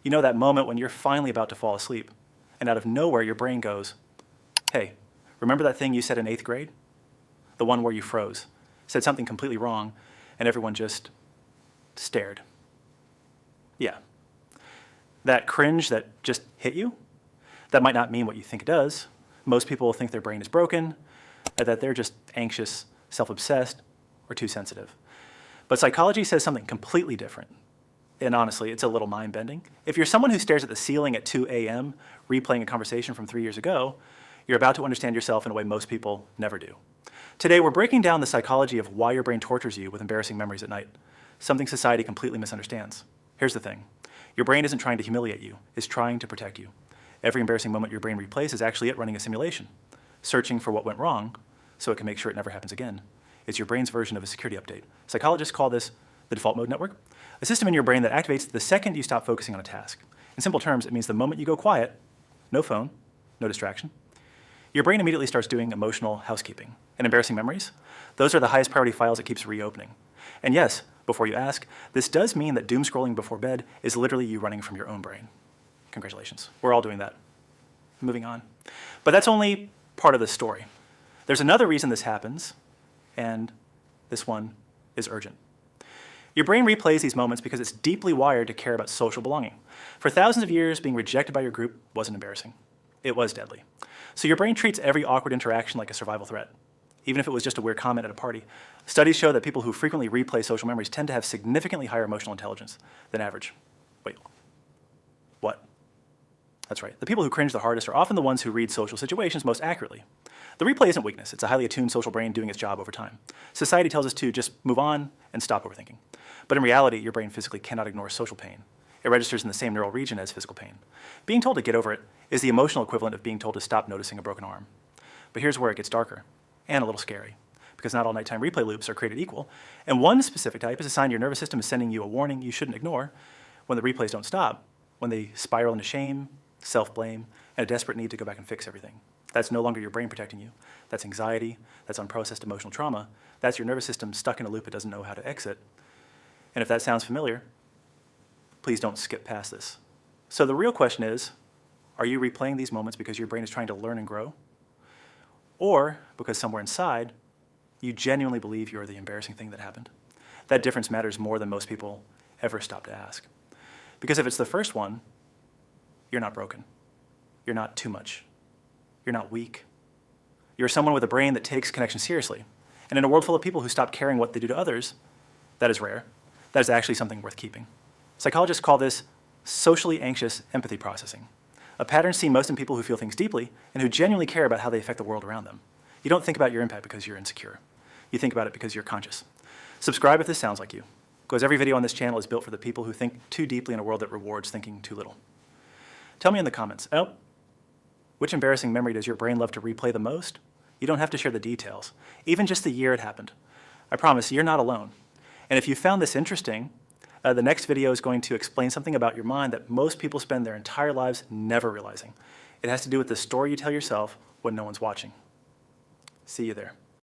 You know that moment when you're finally about to fall asleep, and out of nowhere your brain goes, hey, remember that thing you said in 8th grade? The one where you froze, said something completely wrong, and everyone just stared. Yeah. That cringe that just hit you, that might not mean what you think it does. Most people think their brain is broken, that they're just anxious, self-obsessed, or too sensitive. But psychology says something completely different. And honestly, it's a little mind-bending. If you're someone who stares at the ceiling at 2 a.m., replaying a conversation from 3 years ago, you're about to understand yourself in a way most people never do. Today, we're breaking down the psychology of why your brain tortures you with embarrassing memories at night, something society completely misunderstands. Here's the thing. Your brain isn't trying to humiliate you, it's trying to protect you. Every embarrassing moment your brain replays is actually it running a simulation, searching for what went wrong so it can make sure it never happens again. It's your brain's version of a security update. Psychologists call this the default mode network, a system in your brain that activates the second you stop focusing on a task. In simple terms, it means the moment you go quiet, no phone, no distraction, your brain immediately starts doing emotional housekeeping. And embarrassing memories, those are the highest priority files it keeps reopening. And yes, before you ask, this does mean that doom scrolling before bed is literally you running from your own brain. Congratulations, we're all doing that. Moving on. But that's only part of the story. There's another reason this happens, and this one is urgent. Your brain replays these moments because it's deeply wired to care about social belonging. For thousands of years, being rejected by your group wasn't embarrassing. It was deadly. So your brain treats every awkward interaction like a survival threat, even if it was just a weird comment at a party. Studies show that people who frequently replay social memories tend to have significantly higher emotional intelligence than average. Wait, what? That's right. The people who cringe the hardest are often the ones who read social situations most accurately. The replay isn't weakness. It's a highly attuned social brain doing its job over time. Society tells us to just move on and stop overthinking. But in reality, your brain physically cannot ignore social pain. It registers in the same neural region as physical pain. Being told to get over it is the emotional equivalent of being told to stop noticing a broken arm. But here's where it gets darker and a little scary, because not all nighttime replay loops are created equal. And one specific type is a sign your nervous system is sending you a warning you shouldn't ignore when the replays don't stop, when they spiral into shame, self-blame, and a desperate need to go back and fix everything. That's no longer your brain protecting you. That's anxiety. That's unprocessed emotional trauma. That's your nervous system stuck in a loop it doesn't know how to exit. And if that sounds familiar, please don't skip past this. So the real question is, are you replaying these moments because your brain is trying to learn and grow? Or because somewhere inside, you genuinely believe you're the embarrassing thing that happened? That difference matters more than most people ever stop to ask. Because if it's the first one, you're not broken. You're not too much. You're not weak. You're someone with a brain that takes connection seriously. And in a world full of people who stop caring what they do to others, that is rare. That is actually something worth keeping. Psychologists call this socially anxious empathy processing, a pattern seen most in people who feel things deeply and who genuinely care about how they affect the world around them. You don't think about your impact because you're insecure. You think about it because you're conscious. Subscribe if this sounds like you, because every video on this channel is built for the people who think too deeply in a world that rewards thinking too little. Tell me in the comments, which embarrassing memory does your brain love to replay the most? You don't have to share the details, even just the year it happened. I promise you're not alone. And if you found this interesting, the next video is going to explain something about your mind that most people spend their entire lives never realizing. It has to do with the story you tell yourself when no one's watching. See you there.